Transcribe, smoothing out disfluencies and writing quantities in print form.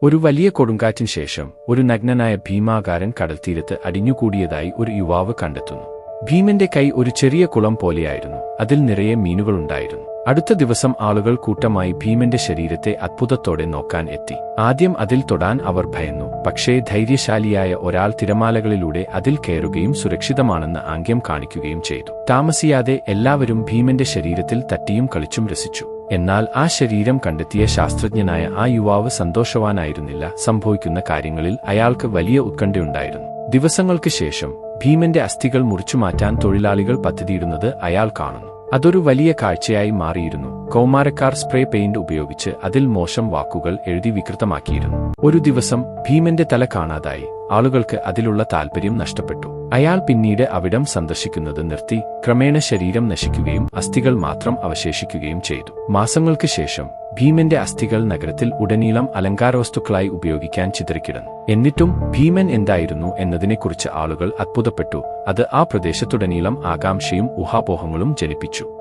ഒരു വലിയ കൊടുങ്കാറ്റിന് ശേഷം ഒരു നഗ്നനായ ഭീമാകാരൻ കടൽത്തീരത്ത് അടിഞ്ഞുകൂടിയതായി ഒരു യുവാവ് കണ്ടെത്തുന്നു. ഭീമന്റെ കൈ ഒരു ചെറിയ കുളം പോലെയായിരുന്നു. അതിൽ നിറയെ മീനുകളുണ്ടായിരുന്നു. അടുത്ത ദിവസം ആളുകൾ കൂട്ടമായി ഭീമന്റെ ശരീരത്തെ അത്ഭുതത്തോടെ നോക്കാൻ എത്തി. ആദ്യം അതിൽ തൊടാൻ അവർ ഭയന്നു. പക്ഷേ ധൈര്യശാലിയായ ഒരാൾ തിരമാലകളിലൂടെ അതിൽ കയറുകയും സുരക്ഷിതമാണെന്ന് ആംഗ്യം കാണിക്കുകയും ചെയ്തു. താമസിയാതെ എല്ലാവരും ഭീമന്റെ ശരീരത്തിൽ തട്ടിയും കളിച്ചും രസിച്ചു. എന്നാൽ ആ ശരീരം കണ്ടെത്തിയ ശാസ്ത്രജ്ഞനായ ആ യുവാവ് സന്തോഷവാനായിരുന്നില്ല. സംഭവിക്കുന്ന കാര്യങ്ങളിൽ അയാൾക്ക് വലിയ ഉത്കണ്ഠയുണ്ടായിരുന്നു. ദിവസങ്ങൾക്ക് ശേഷം ഭീമന്റെ അസ്ഥികൾ മുറിച്ചുമാറ്റാൻ തൊഴിലാളികൾ പദ്ധതിയിടുന്നത് അയാൾ കാണുന്നു. അതൊരു വലിയ കാഴ്ചയായി മാറിയിരുന്നു. കൗമാരക്കാർ സ്പ്രേ പെയിന്റ് ഉപയോഗിച്ച് അതിൽ മോശം വാക്കുകൾ എഴുതി വികൃതമാക്കിയിരുന്നു. ഒരു ദിവസം ഭീമന്റെ തല കാണാതായി. ആളുകൾക്ക് അതിലുള്ള താൽപര്യം നഷ്ടപ്പെട്ടു. അയാൾ പിന്നീട് അവിടം സന്ദർശിക്കുന്നത് നിർത്തി. ക്രമേണ ശരീരം നശിക്കുകയും അസ്ഥികൾ മാത്രം അവശേഷിക്കുകയും ചെയ്തു. മാസങ്ങൾക്ക് ശേഷം ഭീമന്റെ അസ്ഥികൾ നഗരത്തിൽ ഉടനീളം അലങ്കാരവസ്തുക്കളായി ഉപയോഗിക്കാൻ ചിതറിക്കിടന്നു. എന്നിട്ടും ഭീമൻ എന്തായിരുന്നു എന്നതിനെക്കുറിച്ച് ആളുകൾ അത്ഭുതപ്പെട്ടു. അത് ആ പ്രദേശത്തുടനീളം ആകാംക്ഷയും ഊഹാപോഹങ്ങളും ജനിപ്പിച്ചു.